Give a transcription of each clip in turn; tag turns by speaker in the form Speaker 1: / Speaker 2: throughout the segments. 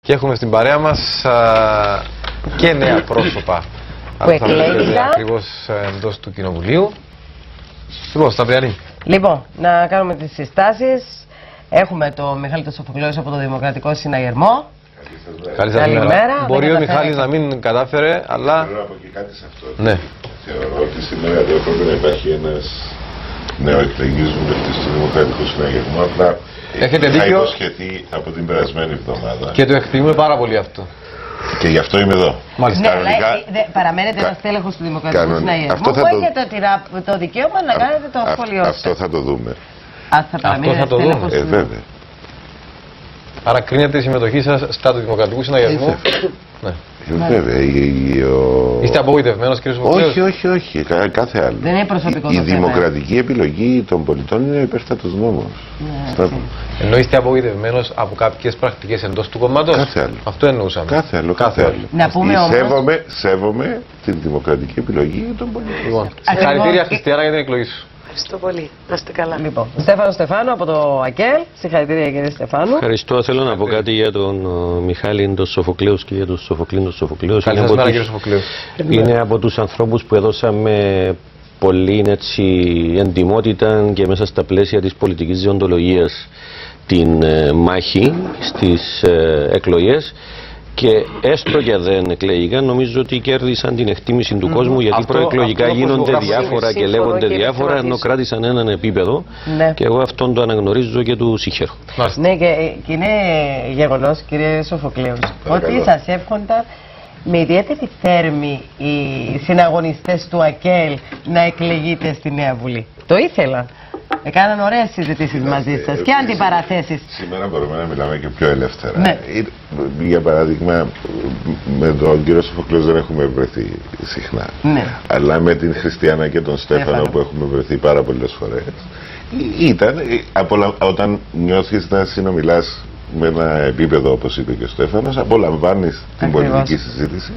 Speaker 1: Και έχουμε στην παρέα μας και νέα πρόσωπα
Speaker 2: που εκλέγησαν
Speaker 1: ακριβώς εντός του Κοινοβουλίου. Λοιπόν, Σταυριανή.
Speaker 2: Λοιπόν, να κάνουμε τις συστάσεις. Έχουμε το Μιχάλη το Σοφοκλέο από το Δημοκρατικό Συναγερμό.
Speaker 1: Καλημέρα. Μπορεί ο Μιχάλης να μην κατάφερε, αλλά...
Speaker 3: Θέλω να πω και κάτι σε αυτό.
Speaker 1: Ναι.
Speaker 3: Θεωρώ ότι σήμερα εδώ πρέπει να υπάρχει ένας νεοεκλεγής βουλευτής του Δημοκρατικού Συναγερμού. Απλά
Speaker 1: έχετε
Speaker 3: είχα
Speaker 1: δίκιο.
Speaker 3: υποσχεθεί από την περασμένη εβδομάδα.
Speaker 1: Και το εκτιμούμε πάρα πολύ αυτό.
Speaker 3: Και γι' αυτό είμαι εδώ.
Speaker 1: Μάλιστα.
Speaker 2: Ναι,
Speaker 3: Κανονικά...
Speaker 2: αλλά παραμένετε ένας τέλεχος του Δημοκρατικού Συναγερμού
Speaker 3: αυτό
Speaker 2: που έχετε το δικαίωμα να κάνετε το σχολείο σας.
Speaker 3: Αυτό θα το δούμε.
Speaker 2: Θα παραμείνετε
Speaker 1: θα το δούμε.
Speaker 2: τέλεχος του...
Speaker 3: Βέβαια.
Speaker 1: Άρα κρίνεται η συμμετοχή σας στα του Δημοκρατικού Συναγερμού. Ναι.
Speaker 3: Βέβαια.
Speaker 1: Είστε απογοητευμένος, κύριε Σοφοκλέος?
Speaker 3: Όχι. Κάθε άλλο.
Speaker 2: Δεν είναι προσωπικό
Speaker 3: Η
Speaker 2: το θέμα.
Speaker 3: δημοκρατική επιλογή των πολιτών είναι ο υπέρτατος νόμος.
Speaker 2: Ναι,
Speaker 1: Ενώ είστε απογοητευμένος από κάποιες πρακτικές εντός του κόμματος.
Speaker 3: Κάθε άλλο.
Speaker 1: Αυτό εννοούσαμε.
Speaker 3: Κάθε άλλο.
Speaker 2: Να πούμε όμως...
Speaker 3: Σέβομαι την δημοκρατική επιλογή των πολιτών.
Speaker 1: Λοιπόν, συγχαρητήρια Χριστιανά για την εκλογή σου.
Speaker 4: Ευχαριστώ πολύ. Να είστε καλά.
Speaker 2: Λοιπόν, Στέφανο Στεφάνου από το ΑΚΕΛ. Συγχαρητήρια κύριε Στεφάνου.
Speaker 5: Ευχαριστώ. Θέλω να πω κάτι για τον Μιχάλη τον Σοφοκλέους και για τον Σοφοκλή τον Σοφοκλέους.
Speaker 1: Καλησπέρα κύριε Σοφοκλέου.
Speaker 5: Είναι από τους ανθρώπους που έδωσαμε πολύ εντιμότητα και μέσα στα πλαίσια της πολιτικής δεοντολογίας την μάχη στις εκλογές. Και έστω και δεν εκλέγηκαν, νομίζω ότι κέρδισαν την εκτίμηση του κόσμου, γιατί προεκλογικά γίνονται διάφορα και λέγονται διάφορα, ενώ κράτησαν έναν επίπεδο.
Speaker 2: Ναι.
Speaker 5: Και εγώ αυτόν το αναγνωρίζω και του συγχαίρω.
Speaker 2: Ναι, και είναι γεγονός, κύριε Σοφοκλέου, ότι σας εύχονταν με ιδιαίτερη θέρμη οι συναγωνιστές του ΑΚΕΛ να εκλεγείτε στη Νέα Βουλή. Το ήθελαν. Έκαναν ωραίες συζητήσεις μαζί σας και αντιπαραθέσεις.
Speaker 3: Σήμερα μπορούμε να μιλάμε και πιο ελεύθερα.
Speaker 2: Ναι.
Speaker 3: Για παράδειγμα, με τον κύριο Σοφοκλέο δεν έχουμε βρεθεί συχνά.
Speaker 2: Ναι.
Speaker 3: Αλλά με την Χριστιανά και τον Στέφανο που έχουμε βρεθεί πάρα πολλές φορές. Όταν νιώθεις να συνομιλάς με ένα επίπεδο, όπως είπε και ο Στέφανος, απολαμβάνεις την πολιτική συζήτηση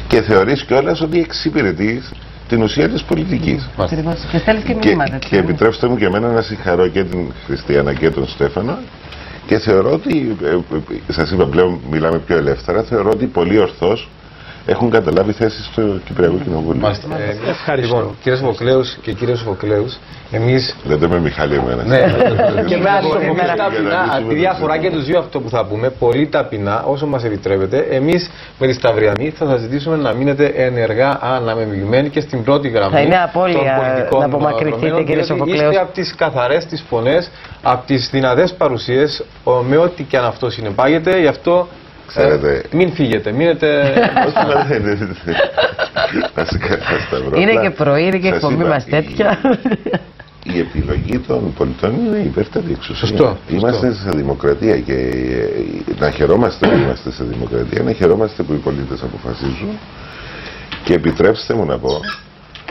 Speaker 3: και θεωρείς κιόλας ότι εξυπηρετείς την ουσία της πολιτικής.
Speaker 2: Και στέλνεις και μηνύματα.
Speaker 3: Και επιτρέψτε μου και εμένα να συγχαρώ και την Χριστιανά και τον Στέφανο και θεωρώ ότι, σας είπα πλέον μιλάμε πιο ελεύθερα, θεωρώ ότι πολύ ορθώς έχουν καταλάβει θέσεις στο Κυπριακό Κοινοβούλιο.
Speaker 1: Ευχαριστώ. Λοιπόν, κύριε Σοφοκλέους και κύριε Σοφοκλέους, εμείς...
Speaker 3: Λέτε με Μιχάλη εμένα.
Speaker 1: Ναι, και με ταπεινά, τη διαφορά και τους δύο αυτό που θα πούμε, πολύ ταπεινά, όσο μας επιτρέπετε, εμείς με τη Σταυριανή θα σας ζητήσουμε να μείνετε ενεργά αναμειγμένοι και στην πρώτη γραμμή.
Speaker 2: Θα είναι απώλεια να απομακρυνθείτε, κύριε Σοφοκλέους.
Speaker 1: Είστε από τις καθαρές τις φωνές, από τις δυνατές παρουσίες, με ό,τι και αν αυτό συνεπάγεται, γι' αυτό... μην φύγετε, μείνετε...
Speaker 2: Είναι και πρωί, είναι και εκπομπή μας τέτοια.
Speaker 3: Η επιλογή των πολιτών είναι υπέρτατη εξουσία.
Speaker 1: Σωστό.
Speaker 3: Είμαστε σε δημοκρατία και να χαιρόμαστε που είμαστε σε δημοκρατία, να χαιρόμαστε που οι πολίτες αποφασίζουν και επιτρέψτε μου να πω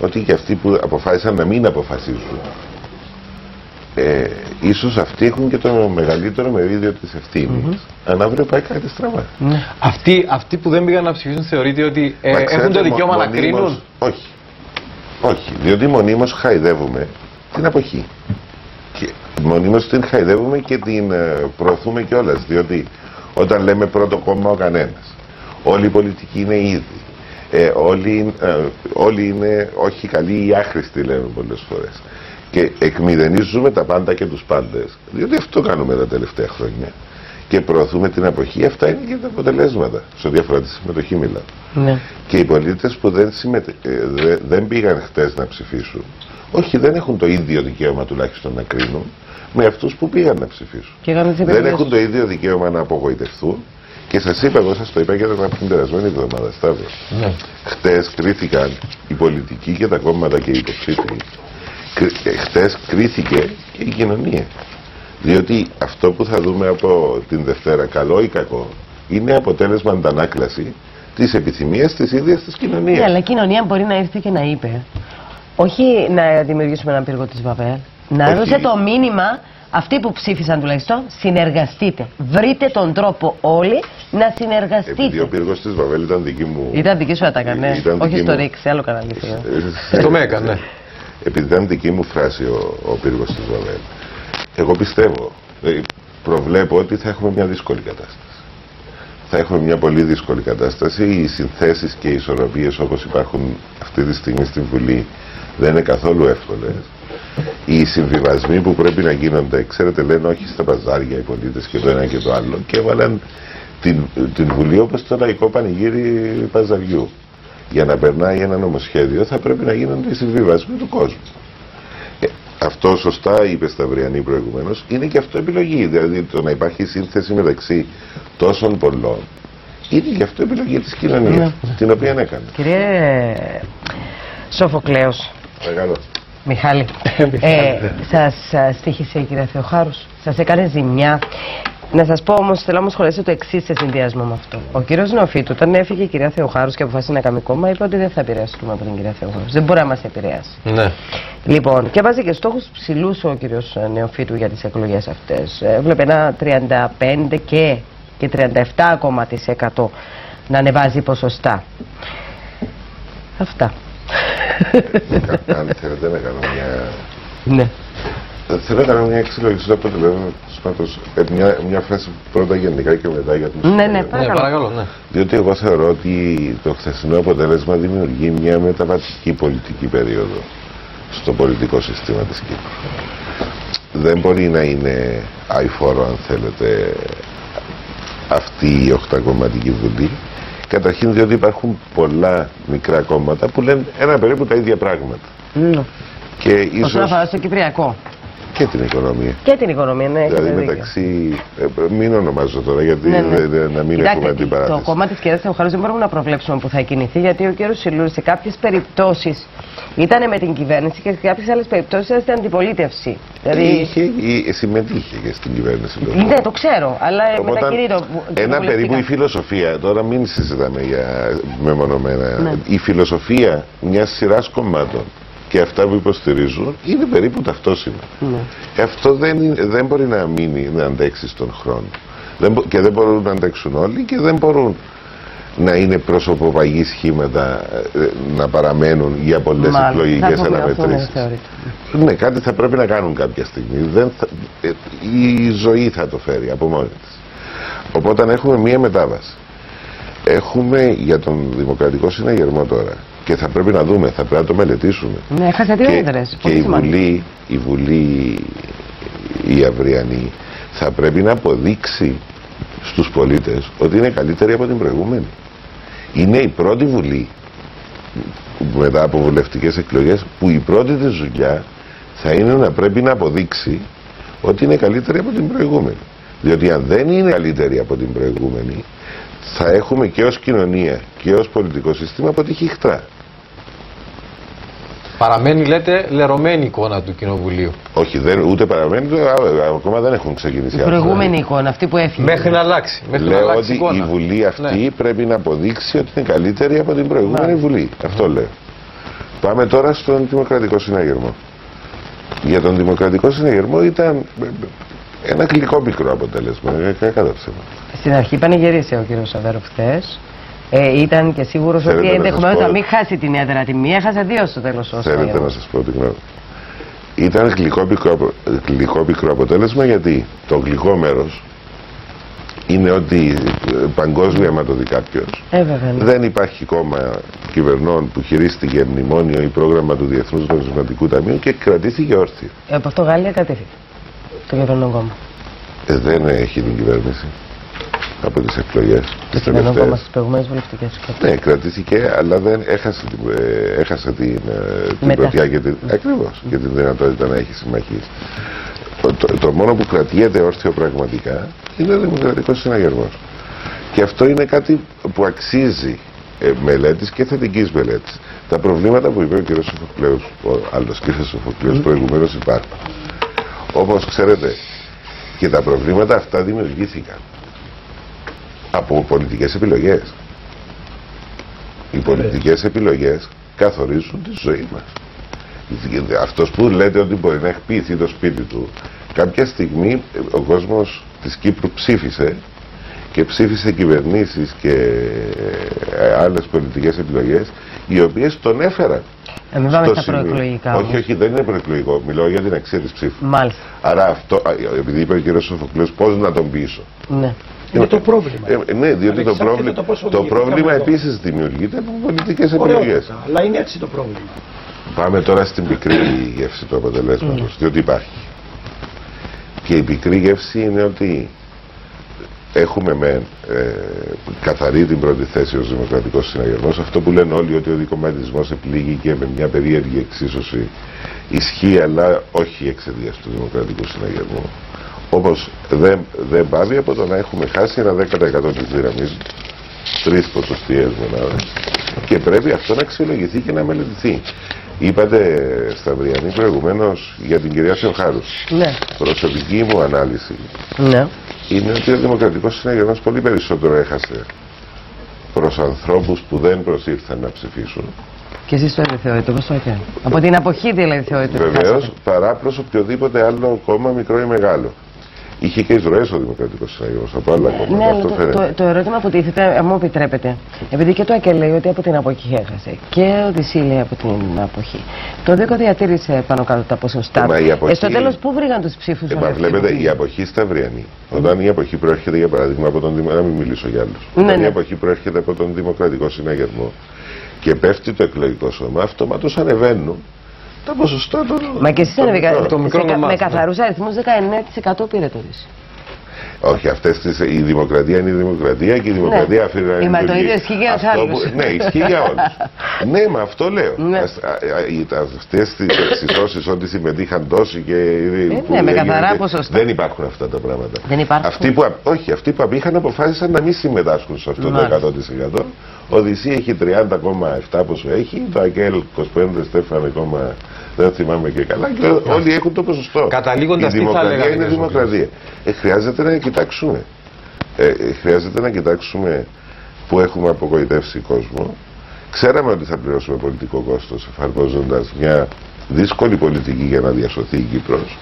Speaker 3: ότι και αυτοί που αποφάσισαν να μην αποφασίζουν ίσως αυτοί έχουν και το μεγαλύτερο μερίδιο της ευθύνης αν αύριο πάει κάτι στραβά.
Speaker 1: Αυτοί που δεν πήγαν να ψηφίσουν θεωρείτε ότι έχουν το δικαίωμα να κρίνουν?
Speaker 3: Όχι, διότι μονίμως χαϊδεύουμε την αποχή. Και μονίμως την χαϊδεύουμε και την προωθούμε κιόλας, διότι όταν λέμε πρώτο κόμμα ο κανένας, όλοι οι πολιτικοί είναι ήδη, όλοι είναι όχι καλοί ή άχρηστοι λέμε πολλές φορές. Και εκμηδενίζουμε τα πάντα και τους πάντες, διότι αυτό κάνουμε τα τελευταία χρόνια. Και προωθούμε την αποχή, αυτά είναι και τα αποτελέσματα. Σε ό,τι αφορά τη συμμετοχή μιλάω. Ναι. Και οι πολίτες που δεν πήγαν χτες να ψηφίσουν, όχι δεν έχουν το ίδιο δικαίωμα τουλάχιστον να κρίνουν με αυτούς που πήγαν να ψηφίσουν. Δεν έχουν το ίδιο δικαίωμα να απογοητευτούν. Και σας είπα, εγώ σας το είπα και από την περασμένη εβδομάδα, Σταύρο. Ναι. Χτες κρίθηκαν οι πολιτικοί και τα κόμματα και οι υποψήφοι. Χτες κρίθηκε και η κοινωνία. Διότι αυτό που θα δούμε από την Δευτέρα, καλό ή κακό, είναι αποτέλεσμα αντανάκλαση της επιθυμίας της ίδιας της κοινωνίας.
Speaker 2: Ναι, αλλά η κοινωνία μπορεί να ήρθε και να είπε, όχι να δημιουργήσουμε έναν πύργο της Βαβέλ, να έδωσε το μήνυμα, αυτοί που ψήφισαν τουλάχιστον, συνεργαστείτε. Βρείτε τον τρόπο όλοι να συνεργαστείτε.
Speaker 3: Επειδή ο πύργος της Βαβέλ ήταν δική μου.
Speaker 2: Ήταν δική σου ατάκα, ναι. Όχι στο ρίξ, άλλο κανάλι.
Speaker 1: Στο ΜΕΚΑ, ναι.
Speaker 3: Επειδή ήταν δική μου φράση ο πύργος της Βαβέλ, εγώ πιστεύω, προβλέπω ότι θα έχουμε μια δύσκολη κατάσταση. θα έχουμε μια πολύ δύσκολη κατάσταση. Οι συνθέσεις και οι ισορροπίες όπως υπάρχουν αυτή τη στιγμή στην Βουλή δεν είναι καθόλου εύκολες. Οι συμβιβασμοί που πρέπει να γίνονται, ξέρετε, λένε όχι στα παζάρια οι πολίτες και το ένα και το άλλο, και έβαλαν την Βουλή όπως το λαϊκό πανηγύρι παζαριού. Για να περνάει ένα νομοσχέδιο θα πρέπει να γίνονται οι συμβιβασμοί του κόσμου. Αυτό σωστά είπε Σταυριανή προηγουμένως, είναι και αυτό επιλογή. Δηλαδή το να υπάρχει σύνθεση μεταξύ τόσων πολλών είναι και αυτό επιλογή της κοινωνίας, την οποία έκανε.
Speaker 2: Κύριε Σοφοκλέος, Μιχάλη, σας στοίχησε η κυρία Θεοχάρους, σας έκανε ζημιά? Να σας πω όμως, θέλω να μου σχολιάσετε το εξής σε συνδυασμό με αυτό. Ο κύριος Νεοφύτου, όταν έφυγε η κυρία Θεοχάρους και αποφάσισε να κάνει κόμμα, είπε ότι δεν θα επηρεαστούμε από την κυρία Θεοχάρους. Δεν μπορεί να μας επηρεάσει. Ναι. Λοιπόν, και βάζει και στόχους ψηλούς ο κύριος Νεοφύτου για τις εκλογές αυτές. Έβλεπε ένα 35% και 37% να ανεβάζει ποσοστά. Αυτά.
Speaker 3: Αν θέλετε να κάνω μια...
Speaker 2: Ναι.
Speaker 3: Θέλω να κάνω μια εξελογή του αποτελέσματος, μια φράση πρώτα γενικά και μετά για τους...
Speaker 2: Ναι, παρακαλώ.
Speaker 1: Ναι.
Speaker 3: Διότι εγώ θεωρώ ότι το χθεσινό αποτέλεσμα δημιουργεί μια μεταβατική πολιτική περίοδο στο πολιτικό σύστημα της Κύπρου. Δεν μπορεί να είναι αηφόρο, αν θέλετε, αυτή η 8κομματική Βουλή. Καταρχήν διότι υπάρχουν πολλά μικρά κόμματα που λένε ένα περίπου τα ίδια πράγματα. Και ίσως...
Speaker 2: Όσον αφορά στο Κυπριακό.
Speaker 3: Και την οικονομία.
Speaker 2: Και την οικονομία, ναι.
Speaker 3: Δηλαδή μεταξύ. Μην ονομάζω τώρα, γιατί να μην έχουμε αντιπαράθεση.
Speaker 2: Το κόμμα της κυρίας Θεοχάρους δεν μπορούμε να προβλέψουμε που θα κινηθεί, γιατί ο κύριος Σιλούρης σε κάποιες περιπτώσεις ήταν με την κυβέρνηση και σε κάποιες άλλες περιπτώσεις ήταν στην αντιπολίτευση.
Speaker 3: Δηλαδή... συμμετείχε και στην κυβέρνηση.
Speaker 2: Ναι, το ξέρω, αλλά μετακινεί το.
Speaker 3: Ένα περίπου η φιλοσοφία, τώρα μην συζητάμε για μεμονωμένα. Η φιλοσοφία μιας σειράς κομμάτων και αυτά που υποστηρίζουν είναι περίπου ταυτόσιμα. Αυτό δεν μπορεί να μείνει, να αντέξει στον χρόνο. Και δεν μπορούν να αντέξουν όλοι και δεν μπορούν να είναι προσωποπαγή σχήματα να παραμένουν για πολλές εκλογικές αναμετρήσεις. Ναι, κάτι θα πρέπει να κάνουν κάποια στιγμή. Η ζωή θα το φέρει από μόνη της. Οπότε έχουμε μία μετάβαση. Έχουμε για τον Δημοκρατικό Συναγερμό τώρα. Και θα πρέπει να δούμε, θα πρέπει να το μελετήσουμε.
Speaker 2: Ναι, έχασε δύο έδρες.
Speaker 3: Και η Βουλή η αυριανή θα πρέπει να αποδείξει στους πολίτες ότι είναι καλύτερη από την προηγούμενη. Είναι η πρώτη Βουλή μετά από βουλευτικές εκλογές που η πρώτη της δουλειά θα είναι να πρέπει να αποδείξει ότι είναι καλύτερη από την προηγούμενη. Διότι αν δεν είναι καλύτερη από την προηγούμενη θα έχουμε και ως κοινωνία και ως πολιτικό σύστημα αποτύχει χτρά.
Speaker 1: Παραμένει, λέτε, λερωμένη εικόνα του Κοινοβουλίου.
Speaker 3: Όχι, ούτε παραμένει, ακόμα δεν έχουν ξεκινήσει.
Speaker 2: Η προηγούμενη εικόνα, αυτή που έφυγε.
Speaker 1: Μέχρι να αλλάξει.
Speaker 3: Λέω ότι η Βουλή αυτή πρέπει να αποδείξει ότι είναι καλύτερη από την προηγούμενη Βουλή. Αυτό λέω. Πάμε τώρα στον Δημοκρατικό Συναγερμό. Για τον Δημοκρατικό Συναγερμό ήταν ένα γλυκό μικρό αποτέλεσμα.
Speaker 2: Στην αρχή πανηγυρίσε ο κύριος Σαβέρου χθες. Ήταν και σίγουρος ότι ενδεχομένως να μην χάσει την έδρα τη μία, έχασε δύο στο τέλος.
Speaker 3: Θέλετε να σας πω την γνώμη. Ήταν γλυκό μικρό αποτέλεσμα, γιατί το γλυκό μέρος είναι ότι παγκόσμια άμα το δει κάποιος, δεν υπάρχει κόμμα κυβερνών που χειρίστηκε μνημόνιο ή πρόγραμμα του Διεθνούς Νομισματικού Ταμείου και κρατήθηκε όρθιο.
Speaker 2: Από αυτό Γαλλία κρατήθηκε το κυβερνό κόμμα.
Speaker 3: Δεν έχει την κυβέρνηση από τις εκλογές.
Speaker 2: Το κυβερνό κόμμα στις προηγούμενες βουλευτικές.
Speaker 3: Ναι, κρατήθηκε, αλλά δεν έχασε την πρωτιά και ακριβώς και την δυνατότητα να έχει συμμαχίες. Το μόνο που κρατιέται όρθιο πραγματικά είναι ο Δημοκρατικός Συναγερμός. Και αυτό είναι κάτι που αξίζει μελέτης και θετικής μελέτης. Τα προβλήματα που είπε ο κ. Σοφοκλέους, ο άλλος κ. Σοφοκλέους προηγουμένως υπάρχουν. Όπως ξέρετε, και τα προβλήματα αυτά δημιουργήθηκαν από πολιτικές επιλογές. Οι πολιτικές επιλογές καθορίζουν τη ζωή μας. Αυτός που λέτε ότι μπορεί να εκποιηθεί το σπίτι του, κάποια στιγμή ο κόσμος της Κύπρου ψήφισε και ψήφισε κυβερνήσεις και άλλες πολιτικές επιλογές οι οποίες τον έφεραν.
Speaker 2: Μην πάμε στα προεκλογικά.
Speaker 3: Όχι, δεν είναι προεκλογικό. Μιλάω για την αξία της ψήφου.
Speaker 2: Μάλιστα.
Speaker 3: Άρα αυτό, επειδή είπε ο κ. Σοφοκλέους, πώς να τον πείσω.
Speaker 2: Ναι.
Speaker 6: Είναι το πρόβλημα.
Speaker 3: Ναι, διότι το πρόβλημα επίσης δημιουργείται από πολιτικές επιλογές.
Speaker 6: Αλλά είναι έτσι το πρόβλημα.
Speaker 3: Πάμε τώρα στην πικρή γεύση του αποτελέσματος, διότι υπάρχει. Και η πικρή γεύση είναι ότι έχουμε καθαρή την πρώτη θέση ως Δημοκρατικός Συναγερμός. Αυτό που λένε όλοι ότι ο δικομματισμός επιλήγηκε με μια περίεργη εξίσωση ισχύει, αλλά όχι εξαιτίας του Δημοκρατικού Συναγερμού. Όμως δεν πάβει από το να έχουμε χάσει ένα 10% της δύναμης, 3 ποσοστιαίες μονάδες, και πρέπει αυτό να αξιολογηθεί και να μελετηθεί. Είπατε, Σταυριανή, προηγουμένως για την κυρία Θεοχάρου.
Speaker 2: Ναι.
Speaker 3: Προσωπική μου ανάλυση είναι ότι ο Δημοκρατικός Συναγερμός πολύ περισσότερο έχασε προς ανθρώπους που δεν προσήλθαν να ψηφίσουν.
Speaker 2: Και εσείς το θεωρείτε, πώς το έχετε? Από την αποχή δηλαδή θεωρείτε?
Speaker 3: Βεβαίως, παρά προς οποιοδήποτε άλλο κόμμα, μικρό ή μεγάλο. Είχε και εισρωές ο Δημοκρατικός Συναγερμός από άλλα κόμματα.
Speaker 2: Ναι, το ερώτημα που τίθεται, αν μου επιτρέπετε, επειδή και το ΑΚΕ λέει ότι από την αποχή έχασε και ο ΔΣ λέει από την αποχή. Το ΔΕΚΟ διατήρησε πάνω κάτω τα ποσοστά. Στο τέλος, πού βρήκαν τους ψήφους?
Speaker 3: Βλέπετε, η αποχή Σταυριανή. Όταν η αποχή προέρχεται, για παράδειγμα, από τον Δημοκρατικό. Να μην μιλήσω για άλλους. Όταν η αποχή προέρχεται από τον Δημοκρατικό Συναγερμό και πέφτει το εκλογικό σώμα, αυτομάτως ανεβαίνουν τα ποσοστά των.
Speaker 2: Μα και εσείς με καθαρούς αριθμούς 19% πήρε το ΔΣ.
Speaker 3: Όχι, η δημοκρατία είναι η δημοκρατία και η δημοκρατία αφήνει να είναι.
Speaker 2: Μα το ίδιο ισχύει για τους άλλους.
Speaker 3: Ναι, ισχύει για όλους. Ναι, μα αυτό λέω. Αυτές τις εξισώσεις ότι συμμετείχαν τόσοι και.
Speaker 2: Ναι, με καθαρά ποσοστά.
Speaker 3: Δεν υπάρχουν αυτά τα πράγματα.
Speaker 2: Δεν υπάρχουν.
Speaker 3: Αυτοί που απήχαν αποφάσισαν να μην συμμετάσχουν σε αυτό το 100%. Ο ΔΣ έχει 30,7 πόσο έχει, το ΑΚΕΛ 25, Στέφανε, δεν θυμάμαι και καλά, και όλοι έχουν το ποσοστό.
Speaker 1: Καταλήγοντας,
Speaker 3: η δημοκρατία είναι δημοκρατία. Χρειάζεται να κοιτάξουμε. Χρειάζεται να κοιτάξουμε που έχουμε απογοητεύσει κόσμο. Ξέραμε ότι θα πληρώσουμε πολιτικό κόστος εφαρμόζοντας μια δύσκολη πολιτική για να διασωθεί η Κύπρος.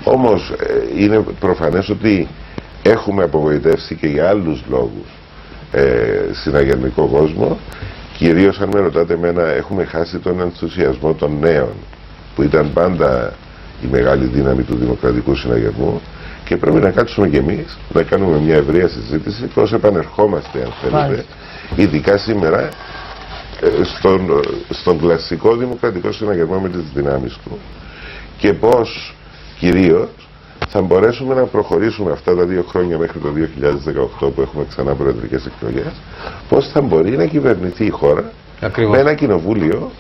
Speaker 3: Όμως είναι προφανές ότι έχουμε απογοητεύσει και για άλλους λόγους συναγερμικό κόσμο. Κυρίως, αν με ρωτάτε εμένα, έχουμε χάσει τον ενθουσιασμό των νέων, που ήταν πάντα η μεγάλη δύναμη του Δημοκρατικού Συναγερμού, και πρέπει να κάτσουμε κι εμείς να κάνουμε μια ευρεία συζήτηση πώς επανερχόμαστε, αν θέλετε, ειδικά σήμερα, στον κλασικό Δημοκρατικό Συναγερμό με τις δυνάμεις του, και πώς κυρίως θα μπορέσουμε να προχωρήσουμε αυτά τα 2 χρόνια μέχρι το 2018 που έχουμε ξανά προεδρικές εκλογές, πώς θα μπορεί να κυβερνηθεί η χώρα με ένα κοινοβούλιο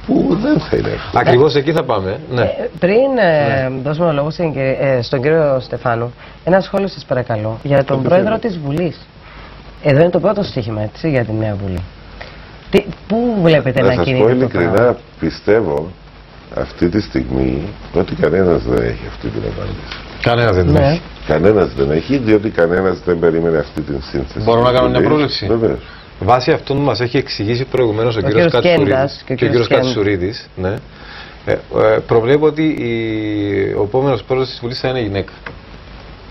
Speaker 3: που δεν θα είναι.
Speaker 1: Ακριβώς εκεί θα πάμε. Ναι.
Speaker 2: Πριν δώσουμε λόγο στον κύριο Στεφάνου, ένα σχόλιο σας παρακαλώ για τον πρόεδρο της Βουλής. Εδώ είναι το πρώτο στοίχημα, έτσι, για τη Νέα Βουλή. Πού βλέπετε να κινείται?
Speaker 3: Να σας πω ειλικρινά, πιστεύω αυτή τη στιγμή ότι κανένας δεν έχει αυτή την απάντηση.
Speaker 1: Κανένας δεν έχει.
Speaker 3: Κανένας δεν έχει, διότι κανένας δεν περίμενε αυτή την σύνθεση.
Speaker 1: Μπορώ να κάνω μια πρόβλεψη?
Speaker 3: Βεβαίως.
Speaker 1: Βάσει αυτών που μας έχει εξηγήσει προηγουμένως ο κύριος Κατσουρίδης και ο κύριος Κατσουρίδης, ναι, προβλέπω ότι ο επόμενος πρόεδρος της Βουλής θα είναι γυναίκα.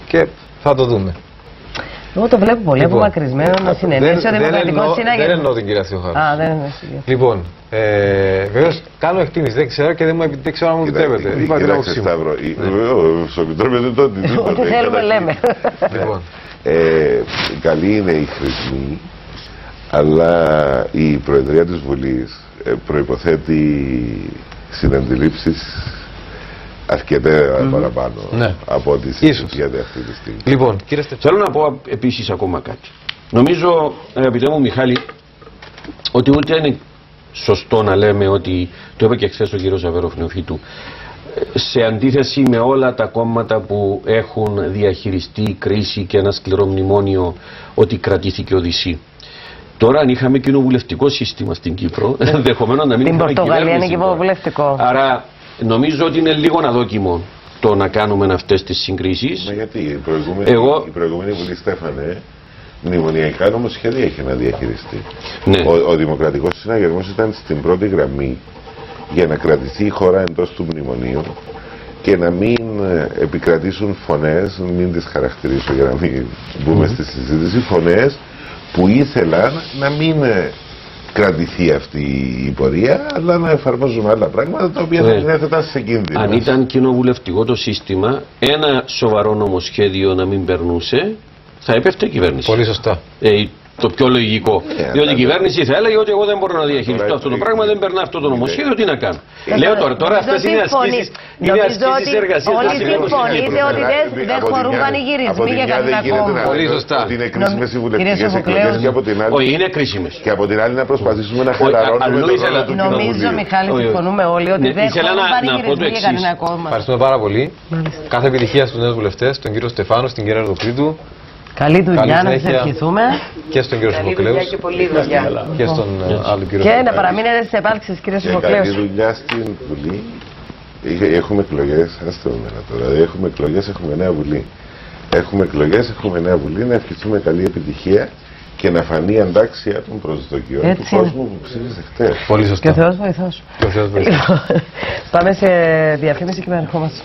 Speaker 1: Και θα το δούμε.
Speaker 2: Εγώ το βλέπω πολύ απομακρυσμένο να συνενέσει ο Δημοκρατικός Συναγερμός.
Speaker 1: Δεν εννοώ την κυρία Θεοχάρου.
Speaker 2: Α, δεν εννοώ.
Speaker 1: Λοιπόν, βεβαίως κάνω εκτίμηση, δεν ξέρω και δεν ξέρω αν μου επιτρέπετε.
Speaker 3: Κοιτάξτε, Σταύρο, σου επιτρέπετε το οτιδήποτε.
Speaker 2: Ό,τι θέλουμε λέμε.
Speaker 1: Λοιπόν.
Speaker 3: Καλή είναι η χρησμή, αλλά η Προεδρία της Βουλής προϋποθέτει συναντιλήψεις αρκετά παραπάνω από ό,τι συζητιέται αυτή τη στιγμή.
Speaker 1: Λοιπόν, κύριε
Speaker 5: θέλω να πω επίσης ακόμα κάτι. Νομίζω, αγαπητέ μου Μιχάλη, ότι ούτε είναι σωστό να λέμε ότι, το είπε και χθες ο κύριος Ζαβέροφ Νεοφύτου, σε αντίθεση με όλα τα κόμματα που έχουν διαχειριστεί κρίση και ένα σκληρό μνημόνιο, ότι κρατήθηκε ο ΔΣ. Τώρα, αν είχαμε κοινοβουλευτικό σύστημα στην Κύπρο, ενδεχομένως να μην
Speaker 2: στην
Speaker 5: είχαμε
Speaker 2: Πορτογαλία είναι κοινοβουλευτικό.
Speaker 5: Άρα, νομίζω ότι είναι λίγο αδόκιμο το να κάνουμε αυτές τις συγκρίσεις.
Speaker 3: Μα γιατί η προηγούμενη Βουλή, Στέφανε, μνημονιακά νομοσχέδια είχε να διαχειριστεί.
Speaker 5: Ναι.
Speaker 3: Ο Δημοκρατικός Συναγερμός ήταν στην πρώτη γραμμή για να κρατηθεί η χώρα εντός του μνημονίου και να μην επικρατήσουν φωνές, μην τις χαρακτηρίσω για να μην μπούμε στη συζήτηση, φωνές που ήθελαν να μην κρατηθεί αυτή η πορεία, αλλά να εφαρμόζουμε άλλα πράγματα τα οποία θα την έθεταν σε κίνδυνο.
Speaker 5: Αν ήταν κοινοβουλευτικό το σύστημα, ένα σοβαρό νομοσχέδιο να μην περνούσε Θα έπεφτε η κυβέρνηση.
Speaker 1: Πολύ σωστά.
Speaker 5: Το πιο λογικό. Διότι η κυβέρνηση θα έλεγε ότι εγώ δεν μπορώ να διαχειριστώ αυτό το πράγμα, δεν περνά αυτό το νομοσχέδιο, τι να κάνω. Λέω τώρα αυτές είναι ασκήσεις εργασίας.
Speaker 2: Όλοι συμφωνείτε ότι δεν χωρούν πανηγυρισμοί για κανένα κόμμα.
Speaker 3: Πολύ σωστά. Ότι είναι κρίσιμες οι βουλευτικές εκλογές και από την άλλη.
Speaker 5: Όχι, είναι κρίσιμες.
Speaker 3: Και από την άλλη να προσπαθήσουμε να χαλαρώνουμε το ρόλο του Κοινοβουλίου.
Speaker 2: Νομίζω, Μιχάλη, συμφωνούμε όλοι ότι δεν χωρούν πανηγυρισμοί για κανένα κόμμα.
Speaker 1: Ευχαριστούμε πάρα πολύ. Κάθε επιτυχία στους νέους βουλευτές, τον κύριο Στεφάνο, στην κυρία Ροδοκρίτου.
Speaker 2: Καλή δουλειά, να σας ευχηθούμε.
Speaker 1: Και στον κύριο Σοφοκλέου.
Speaker 4: Καλή δουλειά και πολλή δουλειά.
Speaker 1: Και στον άλλο κύριο
Speaker 2: Και να παραμείνετε στις επάλξεις, κύριε Σοφοκλέου.
Speaker 3: Καλή δουλειά στην Βουλή. Έχουμε εκλογές, άστε με τώρα. Δηλαδή έχουμε εκλογές, έχουμε νέα Βουλή. Έχουμε εκλογές, έχουμε νέα Βουλή. Να ευχηθούμε καλή επιτυχία και να φανεί η αντάξια των προσδοκιών του κόσμου που ψήφισε χτες.
Speaker 1: Πολύ σωστά.
Speaker 2: Και ο Θεός βοηθός. Πάμε σε διαφήμιση και να ερχόμαστε.